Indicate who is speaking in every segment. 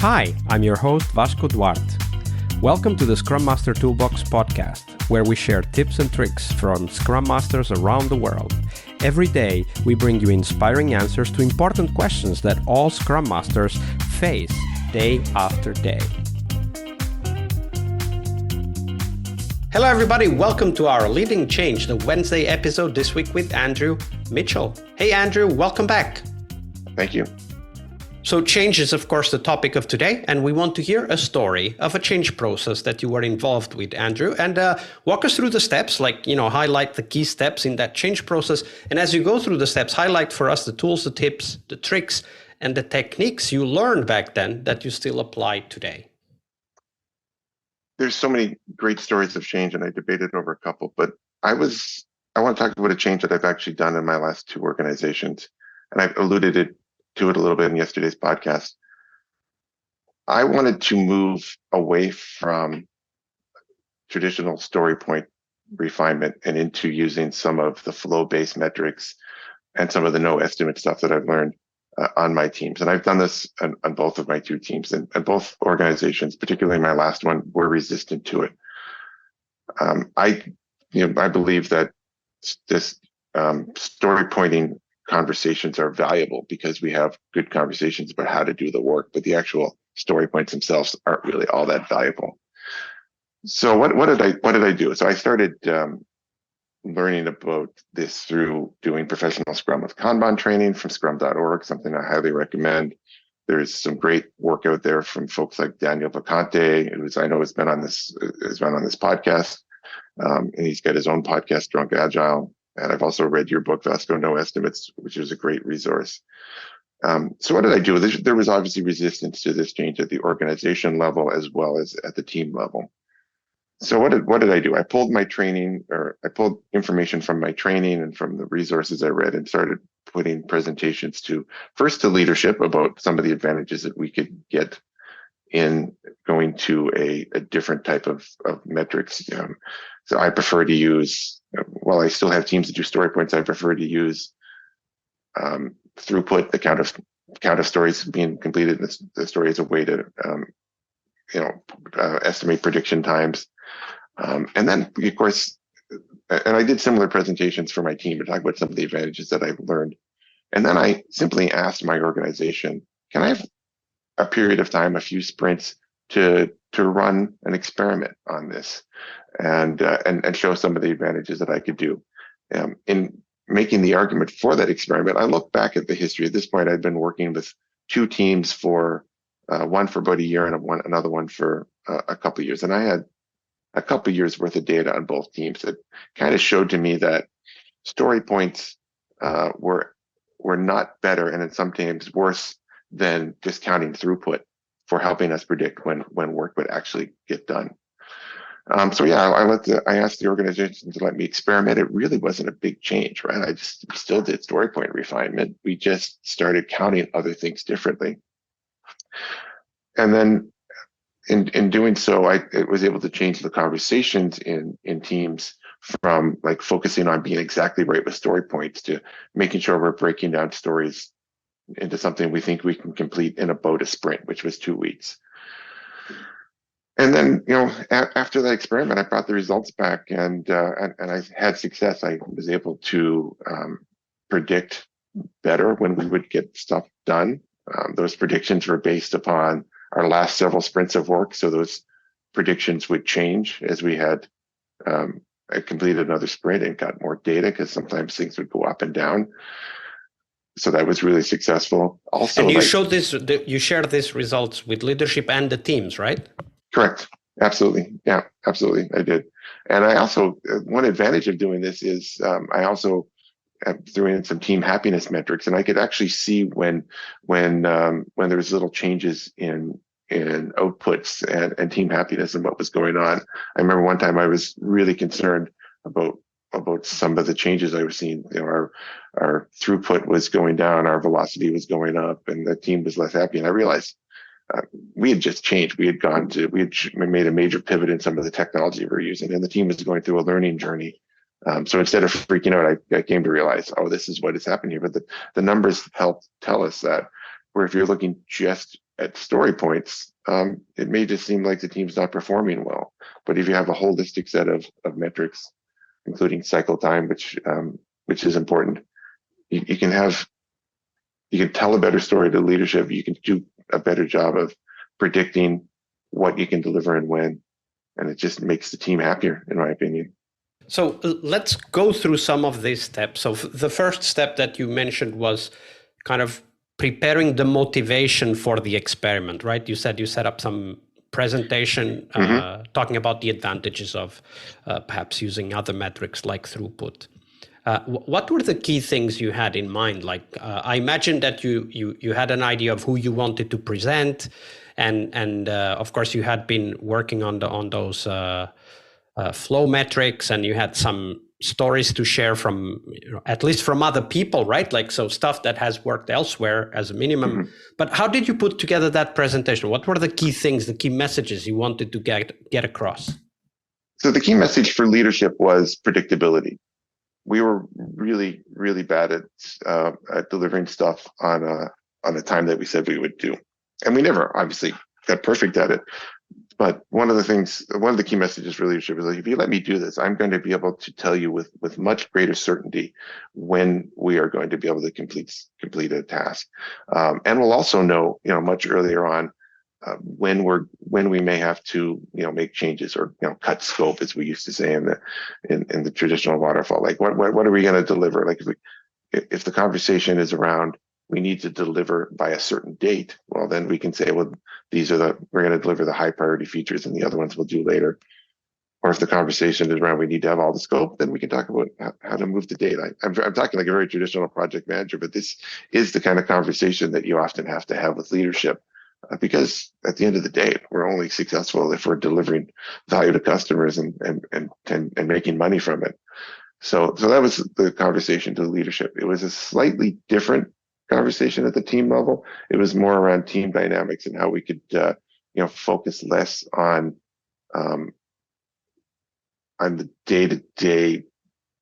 Speaker 1: Hi, I'm your host Vasco Duarte. Welcome to the Scrum Master Toolbox podcast, where we share tips and tricks from Scrum Masters around the world. Every day, we bring you inspiring answers to important questions that all Scrum Masters face day after day. Hello everybody, welcome to our Leading Change, the Wednesday episode this week with Andrew Mitchell. Hey Andrew, welcome back.
Speaker 2: Thank you.
Speaker 1: So change is of course the topic of today, and we want to hear a story of a change process that you were involved with, Andrew, and walk us through the steps, highlight the key steps in that change process. And as you go through the steps, highlight for us the tools, the tips, the tricks, and the techniques you learned back then that you still apply today.
Speaker 2: There's so many great stories of change, and I debated over a couple, but I want to talk about a change that I've actually done in my last two organizations, and I've alluded to it a little bit in yesterday's podcast. I wanted to move away from traditional story point refinement and into using some of the flow-based metrics and some of the no estimate stuff that I've learned on my teams. And I've done this on both of my two teams, and both organizations, particularly my last one, were resistant to it. I believe that this story pointing conversations are valuable because we have good conversations about how to do the work, but the actual story points themselves aren't really all that valuable. So what did I do? So I started learning about this through doing professional Scrum with Kanban training from scrum.org, something I highly recommend. There's some great work out there from folks like Daniel Vacante, I know has been on this podcast, and he's got his own podcast, Drunk Agile. And I've also read your book, Vasco, No Estimates, which is a great resource. So what did I do? There was obviously resistance to this change at the organization level as well as at the team level. So what did I do? I pulled information from my training and from the resources I read and started putting presentations first to leadership about some of the advantages that we could get in going to a different type of metrics. So I prefer to use, while I still have teams that do story points, I prefer to use throughput, the count of stories being completed in the story as a way to estimate prediction times. And then, of course, and I did similar presentations for my team to talk about some of the advantages that I've learned. And then I simply asked my organization, can I have a period of time, a few sprints to run an experiment on this and show some of the advantages that I could do. In making the argument for that experiment, I look back at the history. At this point, I'd been working with two teams for one for about a year and another one for a couple of years. And I had a couple of years worth of data on both teams that kind of showed to me that story points were not better, and in some teams worse than discounting throughput for helping us predict when work would actually get done. I asked the organization to let me experiment. It really wasn't a big change, right? We still did story point refinement. We just started counting other things differently. And then in doing so, I was able to change the conversations in teams from like focusing on being exactly right with story points to making sure we're breaking down stories into something we think we can complete in about a sprint, which was 2 weeks. And then, after that experiment, I brought the results back and I had success. I was able to predict better when we would get stuff done. Those predictions were based upon our last several sprints of work. So those predictions would change as we had completed another sprint and got more data, because sometimes things would go up and down. So that was really successful. Also, and
Speaker 1: you shared these results with leadership and the teams, right?
Speaker 2: Correct. Absolutely. Yeah, absolutely. I did. And I also, one advantage of doing this is I also threw in some team happiness metrics, and I could actually see when there was little changes in outputs and team happiness and what was going on. I remember one time I was really concerned about some of the changes I was seeing. Our throughput was going down, our velocity was going up, and the team was less happy. And I realized we had just changed. We had made a major pivot in some of the technology we were using, and the team was going through a learning journey. So instead of freaking out, I came to realize, this is what is happening here. But the numbers help tell us that, where if you're looking just at story points, it may just seem like the team's not performing well. But if you have a holistic set of metrics, including cycle time, which is important, you can tell a better story to leadership. You can do a better job of predicting what you can deliver and when, and it just makes the team happier, in my opinion.
Speaker 1: So let's go through some of these steps. So the first step that you mentioned was kind of preparing the motivation for the experiment, right? You said you set up some presentation talking about the advantages of perhaps using other metrics like throughput. What were the key things you had in mind? Like I imagine that you had an idea of who you wanted to present, and of course you had been working on those flow metrics, and you had some stories to share from, at least from other people, right? Like, so stuff that has worked elsewhere as a minimum. But how did you put together that presentation? What were the key things, the key messages you wanted to get across?
Speaker 2: So the key message for leadership was predictability. We were really, really bad at delivering stuff on a time that we said we would do, and we never obviously got perfect at it. But one of the key messages for leadership is like, if you let me do this, I'm going to be able to tell you with much greater certainty when we are going to be able to complete a task, and we'll also know, much earlier on when we may have to, make changes or cut scope, as we used to say in the traditional waterfall. Like what are we going to deliver? Like if the conversation is around, we need to deliver by a certain date, well, then we can say, well, we're going to deliver the high priority features and the other ones we'll do later. Or if the conversation is around, we need to have all the scope, then we can talk about how to move the date. I'm talking like a very traditional project manager, but this is the kind of conversation that you often have to have with leadership, because at the end of the day, we're only successful if we're delivering value to customers and making money from it. So that was the conversation to leadership. It was a slightly different conversation at the team level. It was more around team dynamics and how we could, focus less on the day-to-day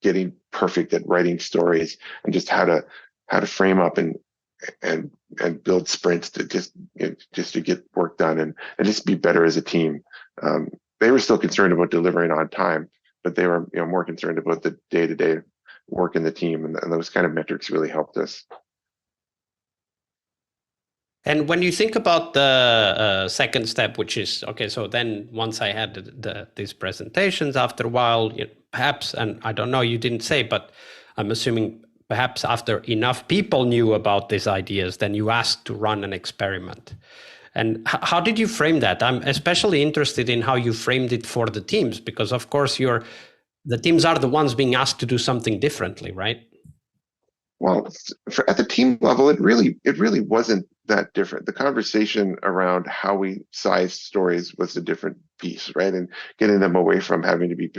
Speaker 2: getting perfect at writing stories, and just how to frame up and build sprints to just to get work done and just be better as a team. They were still concerned about delivering on time, but they were more concerned about the day-to-day work in the team, and those kind of metrics really helped us.
Speaker 1: And when you think about the second step, which is, okay, so then once I had these presentations, after a while, perhaps, and I don't know, you didn't say, but I'm assuming perhaps after enough people knew about these ideas, then you asked to run an experiment. And how did you frame that? I'm especially interested in how you framed it for the teams, because of course the teams are the ones being asked to do something differently, right?
Speaker 2: Well, at the team level, it really wasn't that different. The conversation around how we sized stories was a different piece, right? And getting them away from having to be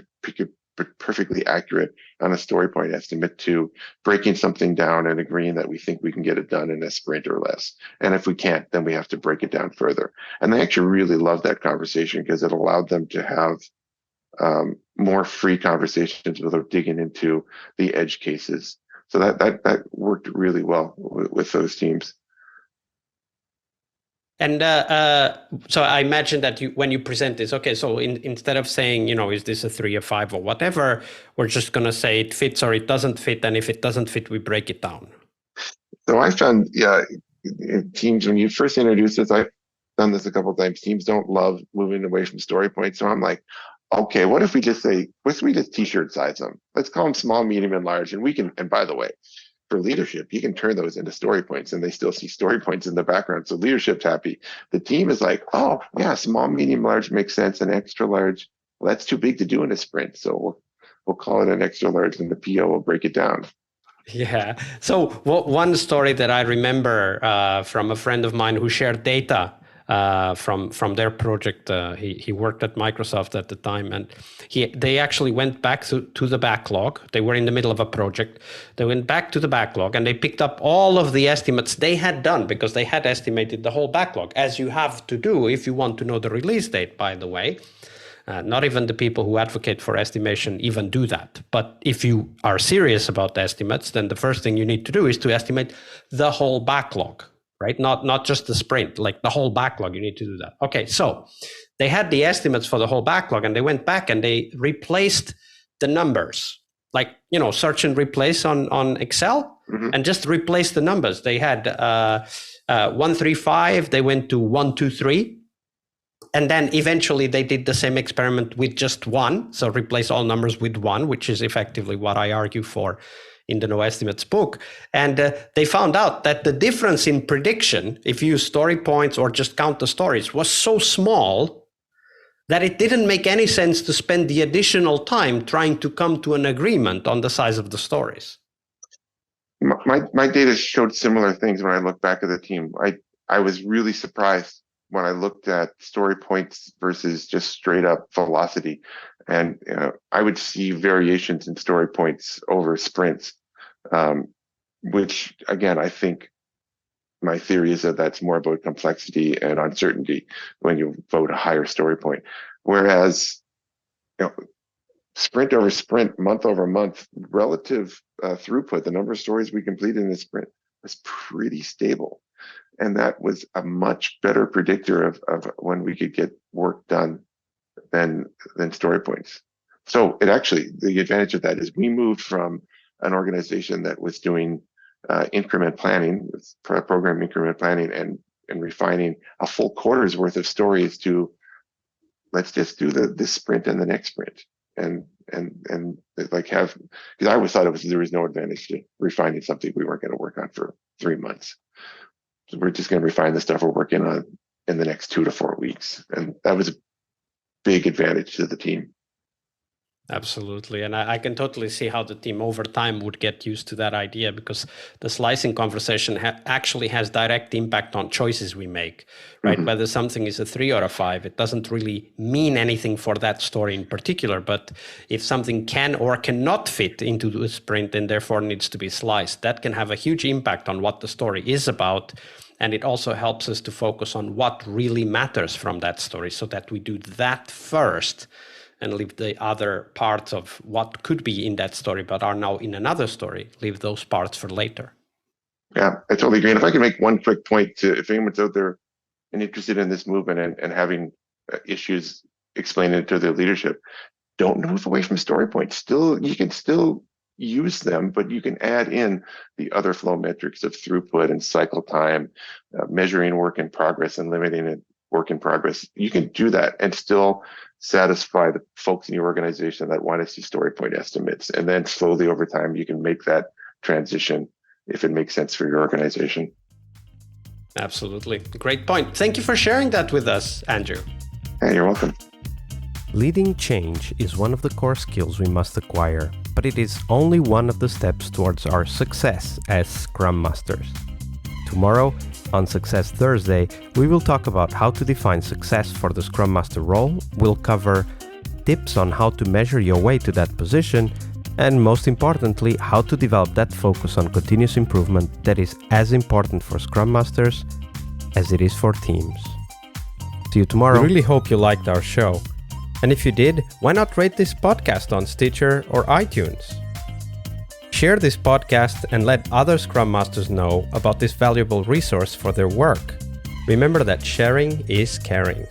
Speaker 2: perfectly accurate on a story point estimate to breaking something down and agreeing that we think we can get it done in a sprint or less. And if we can't, then we have to break it down further. And they actually really loved that conversation because it allowed them to have more free conversations without digging into the edge cases. So that worked really well with those teams.
Speaker 1: And so I imagine that when you present this, okay, so instead of saying, is this a 3 or 5 or whatever, we're just going to say it fits or it doesn't fit. And if it doesn't fit, we break it down.
Speaker 2: So I found, teams, when you first introduce this, I've done this a couple of times, teams don't love moving away from story points. So I'm like, okay, what if we just t-shirt size them? Let's call them small, medium, and large. And and by the way, for leadership, you can turn those into story points and they still see story points in the background. So leadership's happy. The team is like, oh yeah, small, medium, large makes sense. And extra large, well, that's too big to do in a sprint. So we'll call it an extra large and the PO will break it down.
Speaker 1: Yeah. So one story that I remember from a friend of mine who shared data from their project. He worked at Microsoft at the time, and they actually went back to the backlog. They were in the middle of a project. They went back to the backlog and they picked up all of the estimates they had done, because they had estimated the whole backlog, as you have to do if you want to know the release date, by the way. Not even the people who advocate for estimation even do that. But if you are serious about estimates, then the first thing you need to do is to estimate the whole backlog. right? Not just the sprint, like the whole backlog. You need to do that. Okay, so they had the estimates for the whole backlog, and they went back and they replaced the numbers, like, search and replace on Excel, and just replace the numbers. They had 135, they went to 123. And then eventually they did the same experiment with just one. So replace all numbers with one, which is effectively what I argue for in the No Estimates book. And they found out that the difference in prediction, if you use story points or just count the stories, was so small that it didn't make any sense to spend the additional time trying to come to an agreement on the size of the stories.
Speaker 2: My data showed similar things when I look back at the team. I was really surprised when I looked at story points versus just straight up velocity. And I would see variations in story points over sprints, which again, I think my theory is that that's more about complexity and uncertainty when you vote a higher story point. Whereas, sprint over sprint, month over month, relative throughput, the number of stories we completed in the sprint was pretty stable. And that was a much better predictor of when we could get work done than story points. So the advantage of that is we moved from an organization that was doing increment planning, program increment planning and refining a full quarter's worth of stories to let's just do this sprint and the next sprint. And like because I always thought there was no advantage to refining something we weren't going to work on for 3 months. So we're just going to refine the stuff we're working on in the next 2 to 4 weeks. And that was a big advantage to the team.
Speaker 1: Absolutely. And I can totally see how the team over time would get used to that idea, because the slicing conversation actually has direct impact on choices we make, right? Mm-hmm. Whether something is a 3 or a 5, it doesn't really mean anything for that story in particular. But if something can or cannot fit into the sprint and therefore needs to be sliced, that can have a huge impact on what the story is about. And it also helps us to focus on what really matters from that story, so that we do that first and leave the other parts of what could be in that story but are now in another story, leave those parts for later.
Speaker 2: Yeah, I totally agree. And if I can make one quick point to, if anyone's out there and interested in this movement and having issues explaining it to their leadership, don't move away from story points. You can still use them, but you can add in the other flow metrics of throughput and cycle time, measuring work in progress and limiting it work in progress. You can do that and still satisfy the folks in your organization that want to see story point estimates. And then slowly over time, you can make that transition if it makes sense for your organization.
Speaker 1: Absolutely. Great point. Thank you for sharing that with us, Andrew.
Speaker 2: Hey, you're welcome.
Speaker 3: Leading change is one of the core skills we must acquire, but it is only one of the steps towards our success as Scrum Masters. Tomorrow, on Success Thursday, we will talk about how to define success for the Scrum Master role. We'll cover tips on how to measure your way to that position, and most importantly, how to develop that focus on continuous improvement that is as important for Scrum Masters as it is for teams. See you tomorrow.
Speaker 1: We really hope you liked our show. And if you did, why not rate this podcast on Stitcher or iTunes? Share this podcast and let other Scrum Masters know about this valuable resource for their work. Remember that sharing is caring.